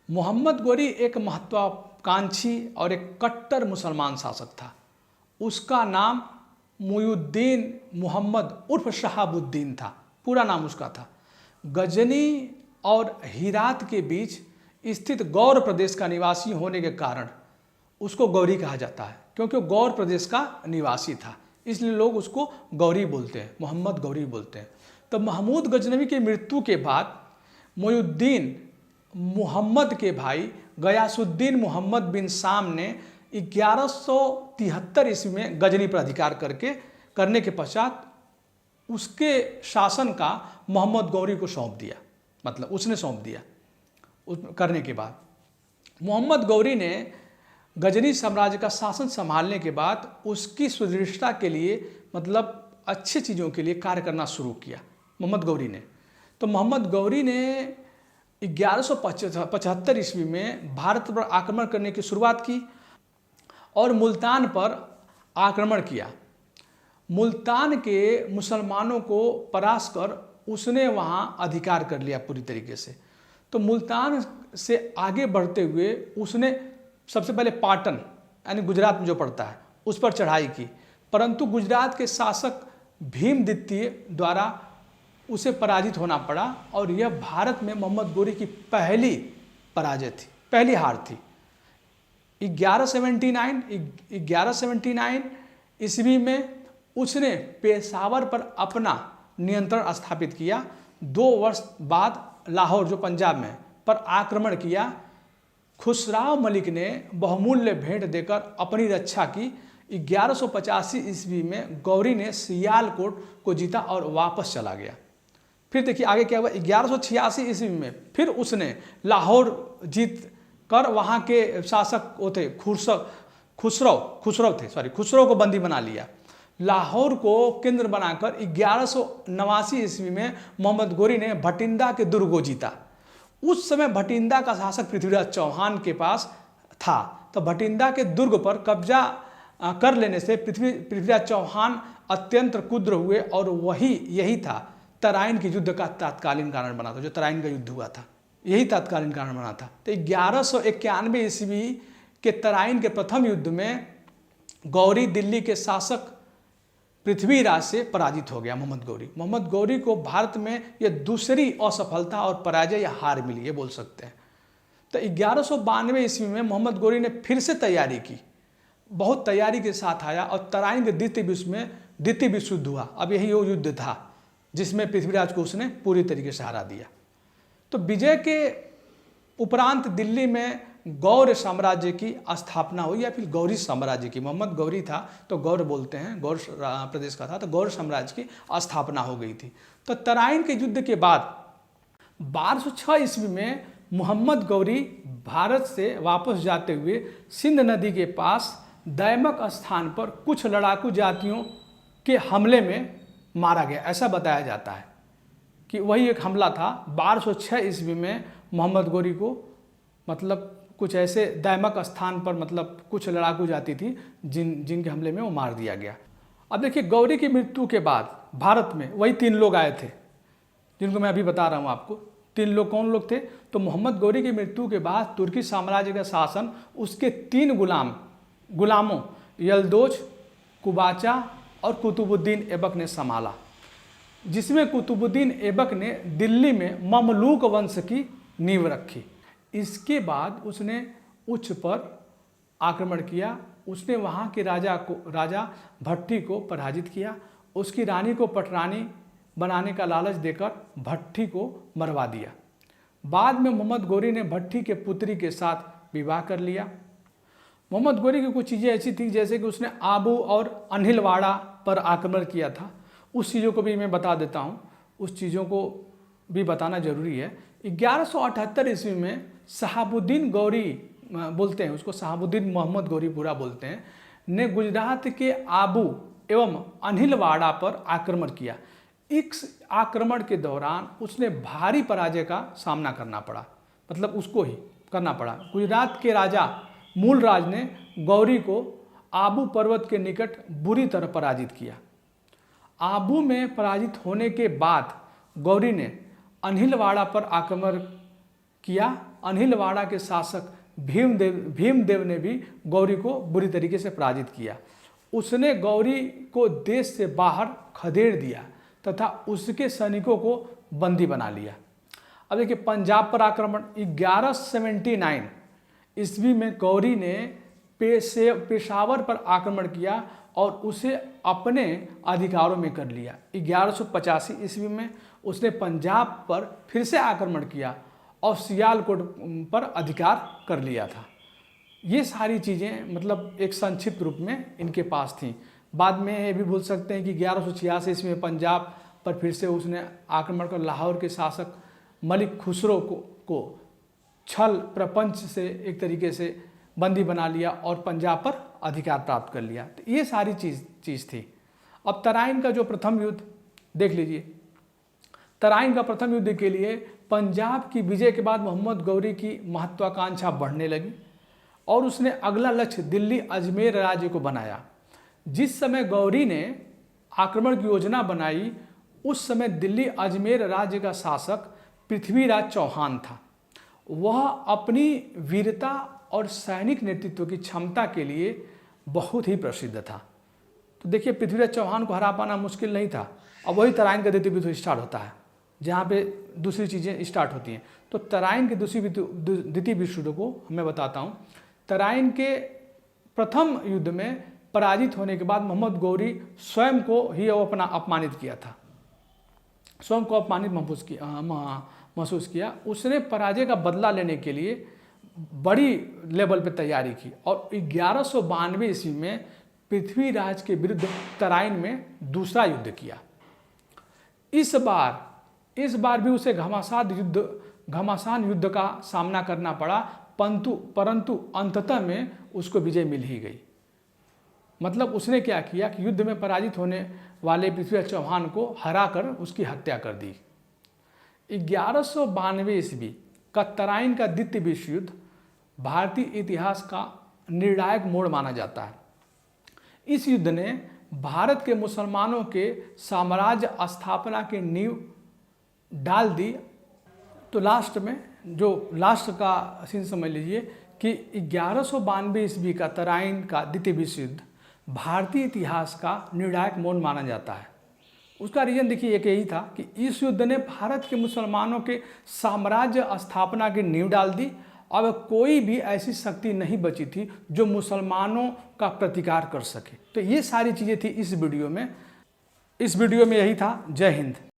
मोहम्मद गौरी एक महत्वाकांक्षी और एक कट्टर मुसलमान शासक था। उसका नाम मुइनुद्दीन मोहम्मद उर्फ शहाबुद्दीन था, पूरा नाम उसका था। गजनी और हिरात के बीच स्थित गौर प्रदेश का निवासी होने के कारण उसको गौरी कहा जाता है, क्योंकि वो गौर प्रदेश का निवासी था, इसलिए लोग उसको गौरी बोलते हैं, मोहम्मद गौरी बोलते हैं। तो महमूद गजनवी की मृत्यु के बाद मुइनुद्दीन मोहम्मद के भाई गयासुद्दीन मोहम्मद बिन शाम ने 1173 ईस्वी में गजनी पर अधिकार करने के पश्चात उसके शासन का मोहम्मद गौरी को सौंप दिया, मतलब उसने सौंप दिया। करने के बाद मोहम्मद गौरी ने गजनी साम्राज्य का शासन संभालने के बाद उसकी सुदृढ़ता के लिए, मतलब अच्छी चीज़ों के लिए कार्य करना शुरू किया मोहम्मद गौरी ने। तो मोहम्मद गौरी ने 1175 ईस्वी में भारत पर आक्रमण करने की शुरुआत की और मुल्तान पर आक्रमण किया। मुल्तान के मुसलमानों को परास्त कर उसने वहाँ अधिकार कर लिया पूरी तरीके से। तो मुल्तान से आगे बढ़ते हुए उसने सबसे पहले पाटन यानी गुजरात में जो पड़ता है उस पर चढ़ाई की, परंतु गुजरात के शासक भीम द्वितीय द्वारा उसे पराजित होना पड़ा और यह भारत में मोहम्मद गौरी की पहली पराजय थी, पहली हार थी। 1179 ईस्वी में उसने पेशावर पर अपना नियंत्रण स्थापित किया। 2 वर्ष बाद लाहौर जो पंजाब में पर आक्रमण किया। खुसराव मलिक ने बहुमूल्य भेंट देकर अपनी रक्षा की। 1185 ईस्वी में गौरी ने सियालकोट को जीता और वापस चला गया। फिर देखिए आगे क्या हुआ। 1186 ईस्वी में फिर उसने लाहौर जीत कर वहाँ के शासक वो थे खुसरो को बंदी बना लिया। लाहौर को केंद्र बनाकर 1189 ईस्वी में मोहम्मद गौरी ने भटिंडा के दुर्ग को जीता। उस समय भटिंडा का शासक पृथ्वीराज चौहान के पास था, तो भटिंडा के दुर्ग पर कब्जा कर लेने से पृथ्वीराज चौहान अत्यंत क्रुद्ध हुए और यही था तराइन के युद्ध का तात्कालीन कारण बना था। जो तराइन का युद्ध हुआ था यही तात्कालीन कारण बना था। तो 1191 ईस्वी के तराइन के प्रथम युद्ध में गौरी दिल्ली के शासक पृथ्वीराज से पराजित हो गया। मोहम्मद गौरी को भारत में यह दूसरी असफलता और पराजय या हार मिली, ये बोल सकते हैं। तो 1192 ईस्वी में मोहम्मद गौरी ने फिर से तैयारी की, बहुत तैयारी के साथ आया और तराइन के द्वितीय विश्व युद्ध हुआ। अब यही वो युद्ध था जिसमें पृथ्वीराज को उसने पूरी तरीके से हरा दिया। तो विजय के उपरांत दिल्ली में गौड़ साम्राज्य की स्थापना हुई, या फिर गौरी साम्राज्य की। मोहम्मद गौरी था तो गौड़ बोलते हैं, गौड़ प्रदेश का था, तो गौड़ साम्राज्य की स्थापना हो गई थी। तो तराइन के युद्ध के बाद 1206 ईस्वी में मोहम्मद गौरी भारत से वापस जाते हुए सिंध नदी के पास दैमक स्थान पर कुछ लड़ाकू जातियों के हमले में मारा गया। ऐसा बताया जाता है कि वही एक हमला था। 1206 ईस्वी में मोहम्मद गौरी को, मतलब कुछ ऐसे दैमक स्थान पर, मतलब कुछ लड़ाकू जाति थी जिनके हमले में वो मार दिया गया। अब देखिए गौरी की मृत्यु के बाद भारत में वही 3 लोग आए थे जिनको मैं अभी बता रहा हूँ आपको। 3 लोग कौन लोग थे? तो मोहम्मद गौरी की मृत्यु के बाद तुर्की साम्राज्य का शासन उसके 3 गुलामों यल्दोज, कुबाचा और कुतुबुद्दीन ऐबक ने संभाला, जिसमें कुतुबुद्दीन ऐबक ने दिल्ली में ममलूक वंश की नींव रखी। इसके बाद उसने उच्च पर आक्रमण किया। उसने वहाँ के राजा भट्टी को पराजित किया। उसकी रानी को पटरानी बनाने का लालच देकर भट्टी को मरवा दिया। बाद में मोहम्मद गौरी ने भट्टी के पुत्री के साथ विवाह कर लिया। मोहम्मद गौरी की कुछ चीज़ें ऐसी थी जैसे कि उसने आबू और अनिलवाड़ा पर आक्रमण किया था। उस चीज़ों को भी मैं बता देता हूँ, उस चीज़ों को भी बताना जरूरी है। 1178 ईस्वी में शहाबुद्दीन गौरी बोलते हैं उसको, शहाबुद्दीन मोहम्मद गौरी पूरा बोलते हैं, ने गुजरात के आबू एवं अनिलवाड़ा पर आक्रमण किया। इस आक्रमण के दौरान उसने भारी पराजय का सामना करना पड़ा, मतलब उसको ही करना पड़ा। गुजरात के राजा मूलराज ने गौरी को आबू पर्वत के निकट बुरी तरह पराजित किया। आबू में पराजित होने के बाद गौरी ने अनिलवाड़ा पर आक्रमण किया अनिलवाड़ा के शासक भीमदेव ने भी गौरी को बुरी तरीके से पराजित किया। उसने गौरी को देश से बाहर खदेड़ दिया तथा उसके सैनिकों को बंदी बना लिया। अब देखिए पंजाब पर आक्रमण 1179 ईस्वी में गौरी ने पेशावर पर आक्रमण किया और उसे अपने अधिकारों में कर लिया। 1185 ईस्वी में उसने पंजाब पर फिर से आक्रमण किया और सियालकोट पर अधिकार कर लिया था। ये सारी चीज़ें मतलब एक संक्षिप्त रूप में इनके पास थीं। बाद में ये भी भूल सकते हैं कि 1186 ईस्वी में पंजाब पर फिर से उसने आक्रमण कर लाहौर के शासक मलिक खुसरो को छल प्रपंच से एक तरीके से बंदी बना लिया और पंजाब पर अधिकार प्राप्त कर लिया। तो ये सारी चीज़ थी। अब तराइन का जो प्रथम युद्ध देख लीजिए। तराइन का प्रथम युद्ध के लिए पंजाब की विजय के बाद मोहम्मद गौरी की महत्वाकांक्षा बढ़ने लगी और उसने अगला लक्ष्य दिल्ली अजमेर राज्य को बनाया। जिस समय गौरी ने आक्रमण की योजना बनाई उस समय दिल्ली अजमेर राज्य का शासक पृथ्वीराज चौहान था। वह अपनी वीरता और सैनिक नेतृत्व की क्षमता के लिए बहुत ही प्रसिद्ध था। तो देखिए पृथ्वीराज चौहान को हरा पाना मुश्किल नहीं था। अब वही तराइन का द्वितीय युद्ध स्टार्ट होता है जहाँ पे दूसरी चीज़ें स्टार्ट होती हैं। तो तराइन के द्वितीय विश्व युद्ध को मैं बताता हूँ। तराइन के प्रथम युद्ध में पराजित होने के बाद मोहम्मद गौरी स्वयं को ही अपना अपमानित किया था, स्वयं को अपमानित महसूस किया। उसने पराजय का बदला लेने के लिए बड़ी लेवल पर तैयारी की और 1192 ईस्वी में पृथ्वीराज के विरुद्ध तराइन में दूसरा युद्ध किया। इस बार भी उसे घमासान युद्ध का सामना करना पड़ा, परंतु अंततः में उसको विजय मिल ही गई। मतलब उसने क्या किया कि युद्ध में पराजित होने वाले पृथ्वीराज चौहान को हराकर उसकी हत्या कर दी। 1192 ईस्वी का तराइन का द्वितीय विश्व युद्ध भारतीय इतिहास का निर्णायक मोड़ माना जाता है। इस युद्ध ने भारत के मुसलमानों के साम्राज्य स्थापना की नींव डाल दी। तो लास्ट का सीन समझ लीजिए कि 1192 ईस्वी का तराइन का द्वितीय विश्व युद्ध भारतीय इतिहास का निर्णायक मोड़ माना जाता है। उसका रीजन देखिए एक यही था कि इस युद्ध ने भारत के मुसलमानों के साम्राज्य स्थापना की नींव डाल दी। अब कोई भी ऐसी शक्ति नहीं बची थी जो मुसलमानों का प्रतिकार कर सके। तो ये सारी चीज़ें थी इस वीडियो में। यही था। जय हिंद।